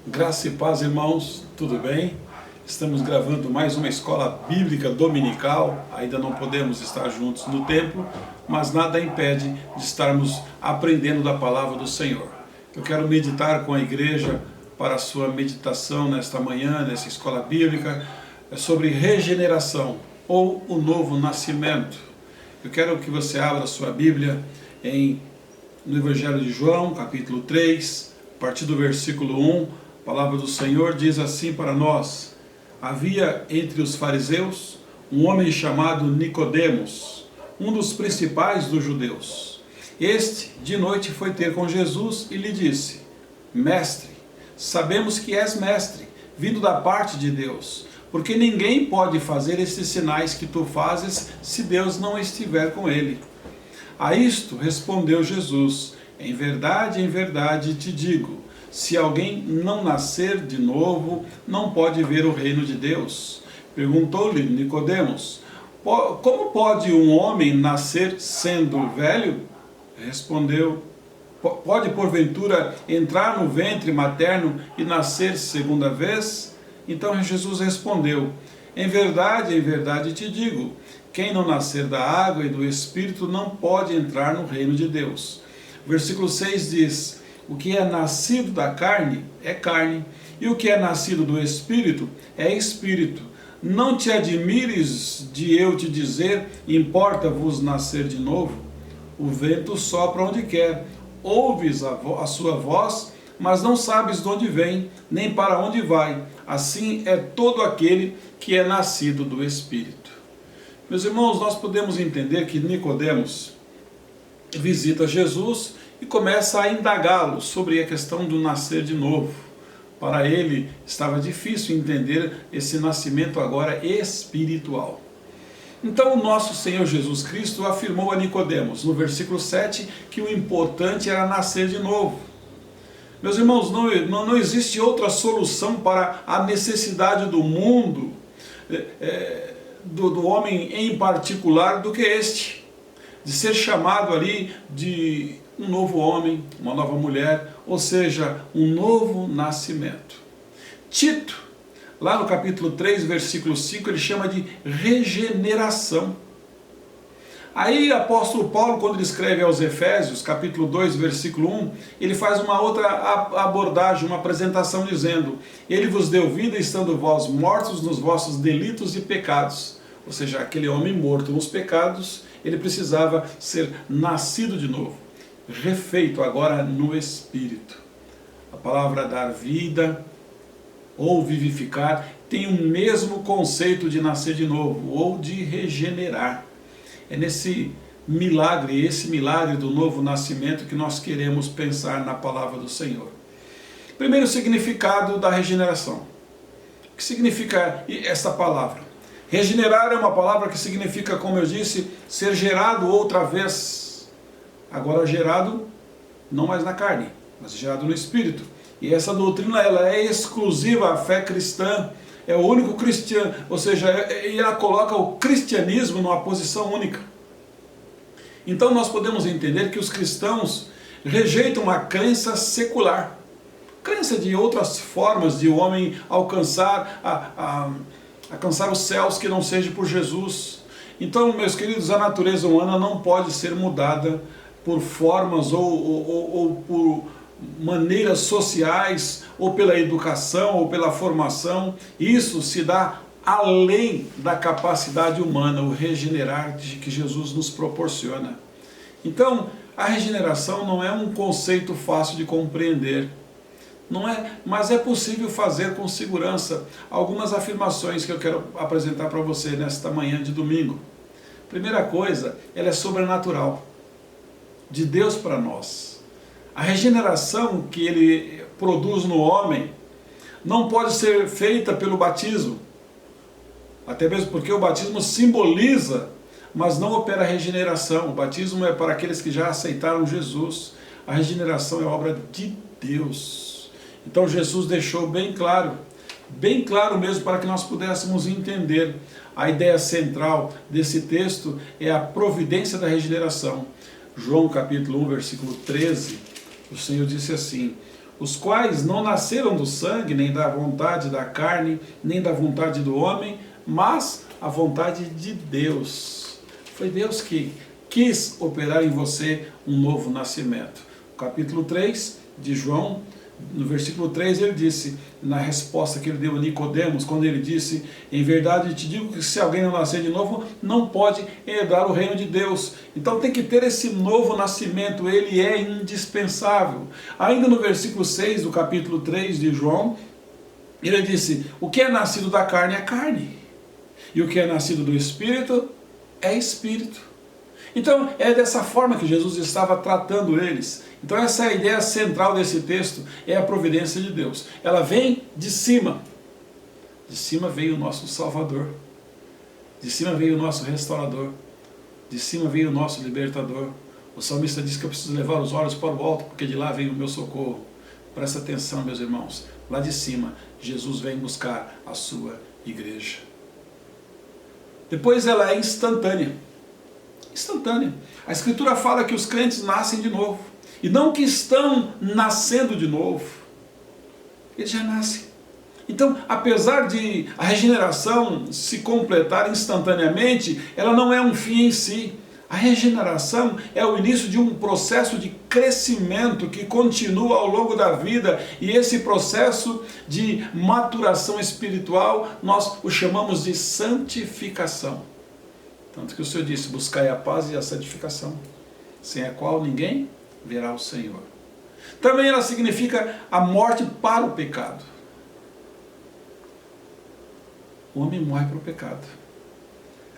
Graça e paz, irmãos, tudo bem? Estamos gravando mais uma escola bíblica dominical. Ainda não podemos estar juntos no templo, mas nada impede de estarmos aprendendo da palavra do Senhor. Eu quero meditar com a igreja para a sua meditação nesta manhã, nessa escola bíblica, sobre regeneração ou o novo nascimento. Eu quero que você abra a sua Bíblia no Evangelho de João, capítulo 3, a partir do versículo 1. A palavra do Senhor diz assim para nós: havia entre os fariseus um homem chamado Nicodemos, um dos principais dos judeus. Este, de noite, foi ter com Jesus e lhe disse: Mestre, sabemos que és mestre, vindo da parte de Deus, porque ninguém pode fazer esses sinais que tu fazes se Deus não estiver com ele. A isto respondeu Jesus: em verdade te digo, se alguém não nascer de novo, não pode ver o reino de Deus. Perguntou-lhe Nicodemos: como pode um homem nascer sendo velho? Respondeu: pode porventura entrar no ventre materno e nascer segunda vez? Então Jesus respondeu: em verdade te digo, quem não nascer da água e do Espírito não pode entrar no reino de Deus. Versículo 6 diz: o que é nascido da carne é carne, e o que é nascido do Espírito é Espírito. Não te admires de eu te dizer, importa-vos nascer de novo? O vento sopra onde quer, ouves a sua voz, mas não sabes de onde vem, nem para onde vai. Assim é todo aquele que é nascido do Espírito. Meus irmãos, nós podemos entender que Nicodemos visita Jesus e começa a indagá-lo sobre a questão do nascer de novo. Para ele estava difícil entender esse nascimento agora espiritual. Então o nosso Senhor Jesus Cristo afirmou a Nicodemos, no versículo 7, que o importante era nascer de novo. Meus irmãos, não existe outra solução para a necessidade do mundo, do homem em particular, do que este, de ser chamado ali de um novo homem, uma nova mulher, ou seja, um novo nascimento. Tito, lá no capítulo 3, versículo 5, ele chama de regeneração. Aí o apóstolo Paulo, quando ele escreve aos Efésios, capítulo 2, versículo 1, ele faz uma outra abordagem, uma apresentação dizendo: ele vos deu vida estando vós mortos nos vossos delitos e pecados. Ou seja, aquele homem morto nos pecados, ele precisava ser nascido de novo, refeito agora no Espírito. A palavra dar vida ou vivificar tem o mesmo conceito de nascer de novo ou de regenerar. É nesse milagre, esse milagre do novo nascimento que nós queremos pensar na palavra do Senhor. Primeiro significado da regeneração. O que significa essa palavra? Regenerar é uma palavra que significa, como eu disse, ser gerado outra vez. Agora gerado não mais na carne, mas gerado no Espírito. E essa doutrina ela é exclusiva à fé cristã. É o único cristiano, ou seja, ela coloca o cristianismo numa posição única. Então nós podemos entender que os cristãos rejeitam a crença secular. Crença de outras formas de o homem alcançar alcançar os céus que não seja por Jesus. Então, meus queridos, a natureza humana não pode ser mudada por formas ou por maneiras sociais, ou pela educação, ou pela formação. Isso se dá além da capacidade humana, o regenerar que Jesus nos proporciona. Então, a regeneração não é um conceito fácil de compreender. Não é, mas é possível fazer com segurança. Algumas afirmações que eu quero apresentar para você nesta manhã de domingo. Primeira coisa, ela é sobrenatural, de Deus para nós. A regeneração que ele produz no homem não pode ser feita pelo batismo, até mesmo porque o batismo simboliza, mas não opera a regeneração. O batismo é para aqueles que já aceitaram Jesus. A regeneração é obra de Deus. Então Jesus deixou bem claro mesmo, para que nós pudéssemos entender. A ideia central desse texto é a providência da regeneração. João capítulo 1, versículo 13, o Senhor disse assim: os quais não nasceram do sangue, nem da vontade da carne, nem da vontade do homem, mas a vontade de Deus. Foi Deus que quis operar em você um novo nascimento. Capítulo 3 de João, no versículo 3, ele disse, na resposta que ele deu a Nicodemos, quando ele disse, em verdade te digo que se alguém não nascer de novo, não pode herdar o reino de Deus. Então tem que ter esse novo nascimento, ele é indispensável. Ainda no versículo 6 do capítulo 3 de João, ele disse, o que é nascido da carne é carne, e o que é nascido do Espírito é Espírito. Então é dessa forma que Jesus estava tratando eles. Então essa é a ideia central desse texto, é a providência de Deus. Ela vem de cima. De cima veio o nosso Salvador. De cima veio o nosso Restaurador. De cima veio o nosso Libertador. O salmista diz que eu preciso levar os olhos para o alto, porque de lá vem o meu socorro. Presta atenção, meus irmãos. Lá de cima, Jesus vem buscar a sua igreja. Depois ela é instantânea. Instantânea. A Escritura fala que os crentes nascem de novo. E não que estão nascendo de novo. Eles já nascem. Então, apesar de a regeneração se completar instantaneamente, ela não é um fim em si. A regeneração é o início de um processo de crescimento que continua ao longo da vida. E esse processo de maturação espiritual, nós o chamamos de santificação. Tanto que o Senhor disse, buscai a paz e a santificação, sem a qual ninguém verá o Senhor. Também ela significa a morte para o pecado. O homem morre para o pecado.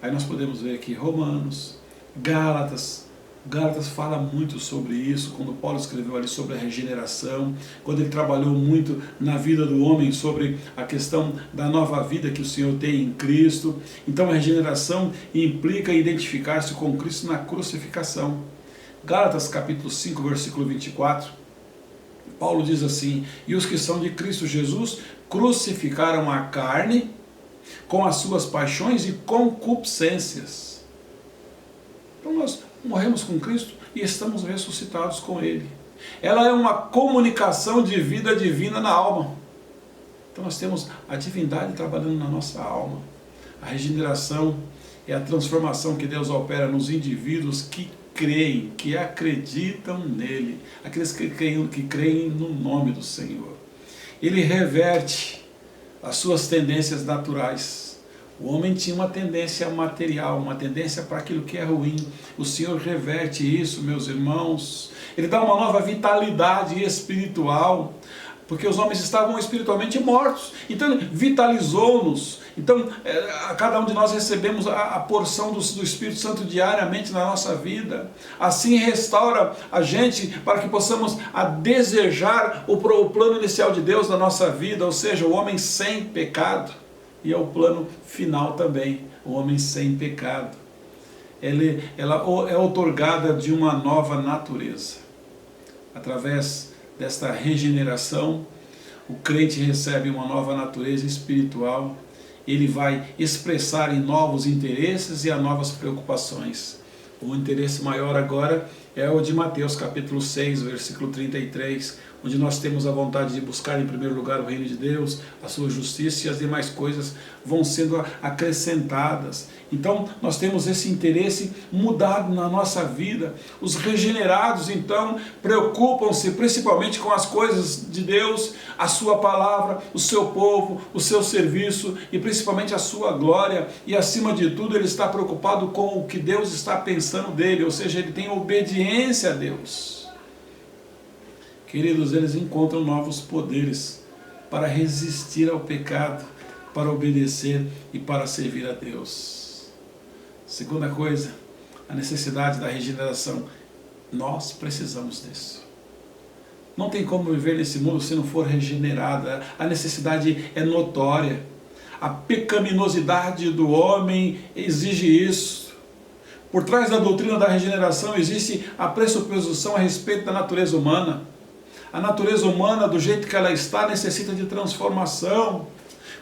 Aí nós podemos ver aqui Romanos, Gálatas. Gálatas fala muito sobre isso, quando Paulo escreveu ali sobre a regeneração, quando ele trabalhou muito na vida do homem sobre a questão da nova vida que o Senhor tem em Cristo. Então a regeneração implica identificar-se com Cristo na crucificação. Gálatas capítulo 5, versículo 24, Paulo diz assim, e os que são de Cristo Jesus crucificaram a carne com as suas paixões e concupiscências. Então nós morremos com Cristo e estamos ressuscitados com Ele. Ela é uma comunicação de vida divina na alma. Então nós temos a divindade trabalhando na nossa alma. A regeneração é a transformação que Deus opera nos indivíduos que creem, que acreditam nele, aqueles que creem no nome do Senhor. Ele reverte as suas tendências naturais. O homem tinha uma tendência material, uma tendência para aquilo que é ruim. O Senhor reverte isso, meus irmãos. Ele dá uma nova vitalidade espiritual, porque os homens estavam espiritualmente mortos. Então ele vitalizou-nos. Então a cada um de nós recebemos a porção do Espírito Santo diariamente na nossa vida. Assim restaura a gente para que possamos desejar o plano inicial de Deus na nossa vida, ou seja, o homem sem pecado. E é o plano final também, o homem sem pecado. Ela é outorgada de uma nova natureza. Através desta regeneração, o crente recebe uma nova natureza espiritual. Ele vai expressar em novos interesses e a novas preocupações. O interesse maior agora é o de Mateus capítulo 6, versículo 33, onde nós temos a vontade de buscar em primeiro lugar o reino de Deus, a sua justiça, e as demais coisas vão sendo acrescentadas. Então nós temos esse interesse mudado na nossa vida. Os regenerados então preocupam-se principalmente com as coisas de Deus, a sua palavra, o seu povo, o seu serviço e principalmente a sua glória, e acima de tudo ele está preocupado com o que Deus está pensando dele, ou seja, ele tem obediência a Deus. Queridos, eles encontram novos poderes para resistir ao pecado, para obedecer e para servir a Deus. Segunda coisa, a necessidade da regeneração. Nós precisamos disso. Não tem como viver nesse mundo se não for regenerada. A necessidade é notória. A pecaminosidade do homem exige isso. Por trás da doutrina da regeneração existe a pressuposição a respeito da natureza humana. A natureza humana, do jeito que ela está, necessita de transformação.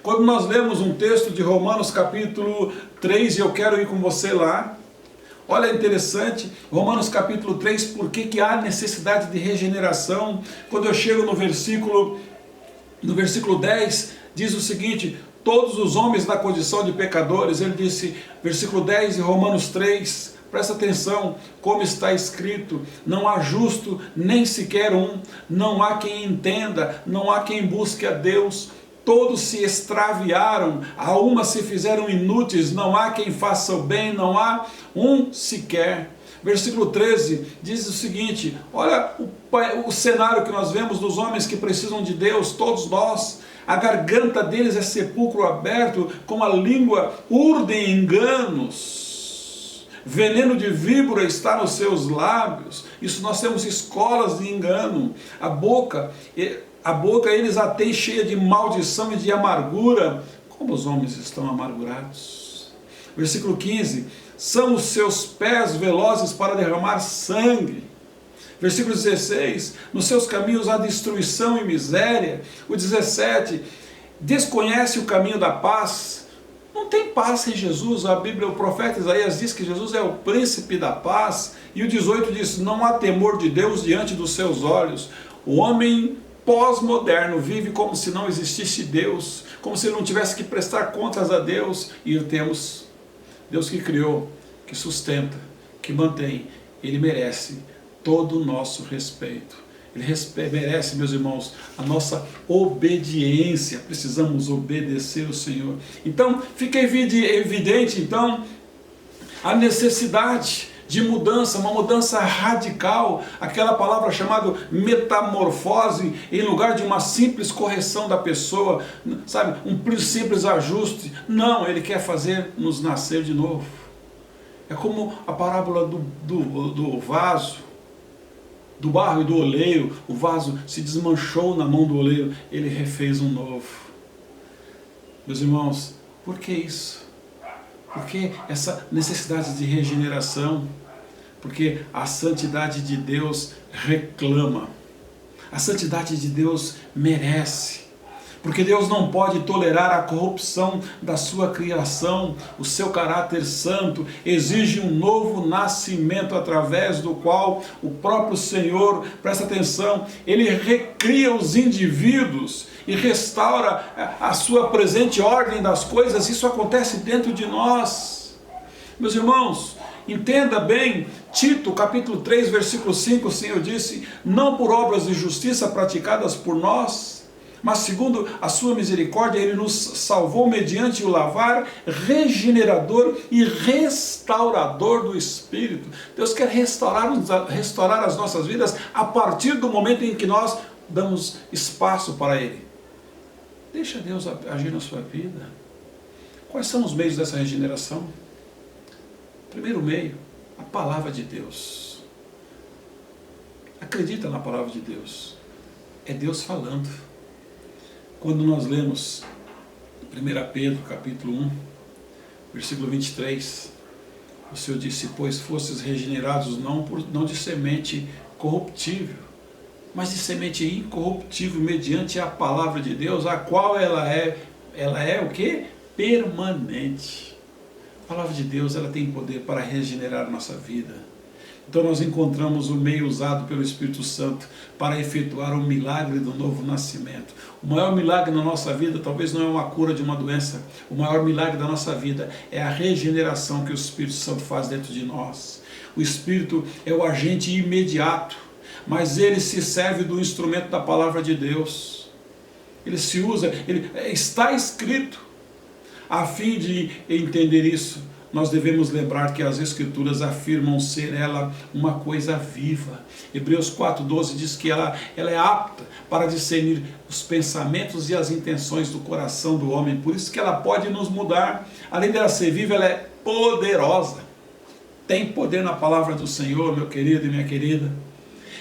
Quando nós lemos um texto de Romanos capítulo 3, e eu quero ir com você lá, Olha, interessante, Romanos capítulo 3, por que há necessidade de regeneração? Quando eu chego no versículo 10, diz o seguinte: todos os homens na condição de pecadores, ele disse, versículo 10 de Romanos 3, presta atenção, como está escrito, não há justo nem sequer um, não há quem entenda, não há quem busque a Deus, todos se extraviaram, a uma se fizeram inúteis, não há quem faça o bem, não há um sequer. Versículo 13 diz o seguinte, olha o cenário que nós vemos dos homens que precisam de Deus, todos nós, a garganta deles é sepulcro aberto, com a língua urdem enganos, veneno de víbora está nos seus lábios. Isso nós temos escolas de engano. A boca eles a têm cheia de maldição e de amargura. Como os homens estão amargurados. Versículo 15, são os seus pés velozes para derramar sangue. Versículo 16, nos seus caminhos há destruição e miséria. O 17, desconhece o caminho da paz. Não tem paz sem Jesus. A Bíblia, o profeta Isaías diz que Jesus é o príncipe da paz. E o 18 diz, não há temor de Deus diante dos seus olhos. O homem pós-moderno vive como se não existisse Deus, como se ele não tivesse que prestar contas a Deus. E temos Deus que criou, que sustenta, que mantém. Ele merece todo o nosso respeito. Ele merece, meus irmãos, a nossa obediência. Precisamos obedecer o Senhor. Então, fica evidente, então, a necessidade de mudança, uma mudança radical, aquela palavra chamada metamorfose, em lugar de uma simples correção da pessoa, sabe, um simples ajuste. Não, ele quer fazer-nos nascer de novo. É como a parábola do vaso, do barro e do oleiro. O vaso se desmanchou na mão do oleiro, ele refez um novo. Meus irmãos, por que isso? Por que essa necessidade de regeneração? Porque a santidade de Deus reclama. A santidade de Deus merece. Porque Deus não pode tolerar a corrupção da sua criação. O seu caráter santo exige um novo nascimento, através do qual o próprio Senhor, presta atenção, ele recria os indivíduos e restaura a sua presente ordem das coisas. Isso acontece dentro de nós. Meus irmãos, entenda bem, Tito capítulo 3, versículo 5, o Senhor disse, não por obras de justiça praticadas por nós, mas segundo a sua misericórdia, ele nos salvou mediante o lavar regenerador e restaurador do Espírito. Deus quer restaurar as nossas vidas a partir do momento em que nós damos espaço para Ele. Deixa Deus agir na sua vida. Quais são os meios dessa regeneração? Primeiro meio, a palavra de Deus. Acredita na palavra de Deus. É Deus falando. Quando nós lemos 1 Pedro capítulo 1, versículo 23, o Senhor disse, pois fostes regenerados não de semente corruptível, mas de semente incorruptível, mediante a palavra de Deus, a qual ela é o quê? Permanente. A palavra de Deus, ela tem poder para regenerar a nossa vida. Então nós encontramos o meio usado pelo Espírito Santo para efetuar o milagre do novo nascimento. O maior milagre na nossa vida talvez não é uma cura de uma doença. O maior milagre da nossa vida é a regeneração que o Espírito Santo faz dentro de nós. O Espírito é o agente imediato, mas ele se serve do instrumento da palavra de Deus. Ele se usa, está escrito. A fim de entender isso, nós devemos lembrar que as Escrituras afirmam ser ela uma coisa viva. Hebreus 4,12 diz que ela é apta para discernir os pensamentos e as intenções do coração do homem. Por isso que ela pode nos mudar. Além dela ser viva, ela é poderosa. Tem poder na palavra do Senhor, meu querido e minha querida.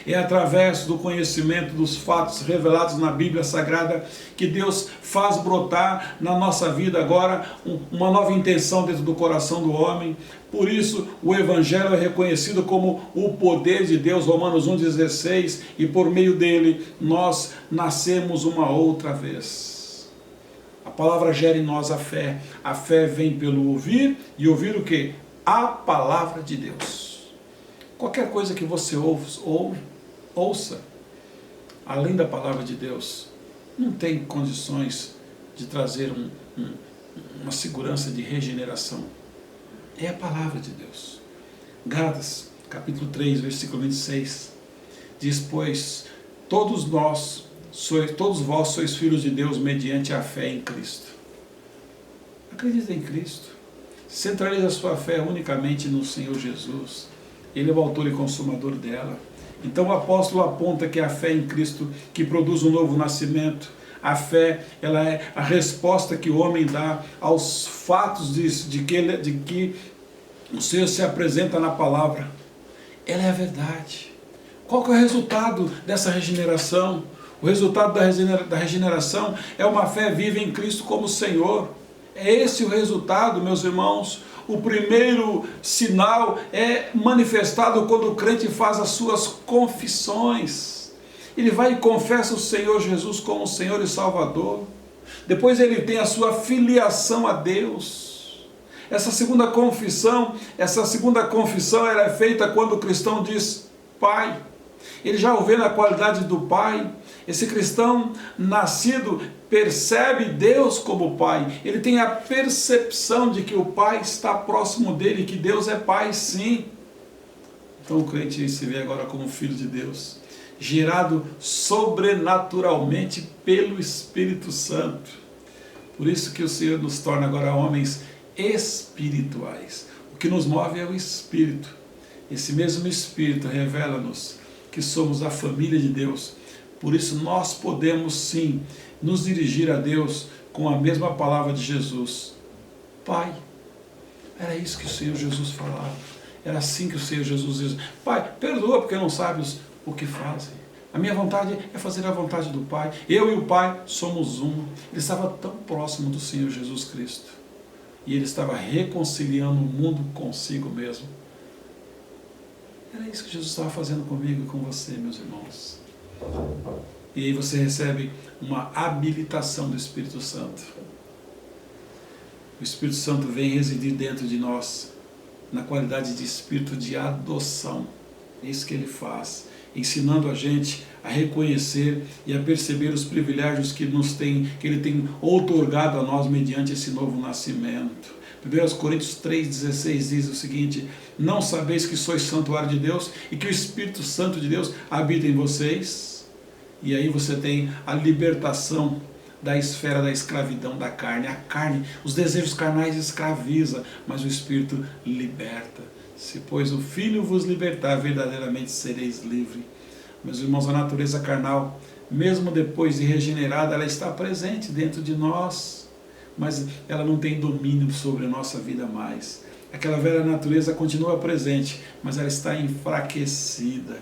É através do conhecimento dos fatos revelados na Bíblia Sagrada que Deus faz brotar na nossa vida agora uma nova intenção dentro do coração do homem. Por isso o Evangelho é reconhecido como o poder de Deus, Romanos 1,16, e por meio dele nós nascemos uma outra vez. A palavra gera em nós a fé. A fé vem pelo ouvir, e ouvir o quê? a palavra de Deus. Qualquer coisa que você ouça, além da palavra de Deus, não tem condições de trazer uma segurança de regeneração. É a palavra de Deus. Gálatas, capítulo 3, versículo 26, diz, pois, todos vós sois filhos de Deus mediante a fé em Cristo. Acredita em Cristo. Centralize a sua fé unicamente no Senhor Jesus. Ele é o autor e consumador dela. Então o apóstolo aponta que a fé em Cristo que produz um novo nascimento. A fé, ela é a resposta que o homem dá aos fatos de que o Senhor se apresenta na palavra. Ela é a verdade. Qual que é o resultado dessa regeneração? O resultado da regeneração é uma fé viva em Cristo como Senhor. É esse o resultado, meus irmãos. O primeiro sinal é manifestado quando o crente faz as suas confissões. Ele vai e confessa o Senhor Jesus como Senhor e Salvador. Depois ele tem a sua filiação a Deus. Essa segunda confissão ela é feita quando o cristão diz Pai. Ele já o vê na qualidade do Pai. Esse cristão nascido percebe Deus como Pai. Ele tem a percepção de que o Pai está próximo dele, que Deus é Pai, sim. Então o crente se vê agora como filho de Deus, gerado sobrenaturalmente pelo Espírito Santo. Por isso que o Senhor nos torna agora homens espirituais. O que nos move é o Espírito. Esse mesmo Espírito revela-nos que somos a família de Deus. Por isso nós podemos sim nos dirigir a Deus com a mesma palavra de Jesus. Pai. Era isso que o Senhor Jesus falava. Era assim que o Senhor Jesus dizia. Pai, perdoa porque não sabes o que fazem. A minha vontade é fazer a vontade do Pai. Eu e o Pai somos um. Ele estava tão próximo do Senhor Jesus Cristo. E ele estava reconciliando o mundo consigo mesmo. Era isso que Jesus estava fazendo comigo e com você, meus irmãos. E aí você recebe uma habilitação do Espírito Santo. O Espírito Santo vem residir dentro de nós, na qualidade de Espírito de adoção. É isso que ele faz, ensinando a gente a reconhecer e a perceber os privilégios que ele tem outorgado a nós mediante esse novo nascimento. 1 Coríntios 3,16 diz o seguinte: não sabeis que sois santuário de Deus e que o Espírito Santo de Deus habita em vocês? E aí você tem a libertação da esfera da escravidão da carne. A carne, os desejos carnais escraviza, mas o Espírito liberta. Se pois o Filho vos libertar, verdadeiramente sereis livres. Meus irmãos, a natureza carnal, mesmo depois de regenerada, ela está presente dentro de nós, mas ela não tem domínio sobre a nossa vida mais. Aquela velha natureza continua presente, mas ela está enfraquecida.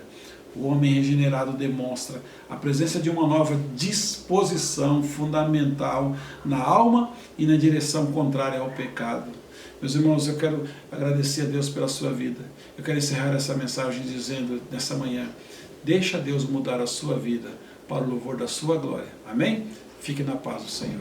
O homem regenerado demonstra a presença de uma nova disposição fundamental na alma e na direção contrária ao pecado. Meus irmãos, eu quero agradecer a Deus pela sua vida. Eu quero encerrar essa mensagem dizendo, nessa manhã, deixa Deus mudar a sua vida para o louvor da sua glória. Amém? Fique na paz do Senhor.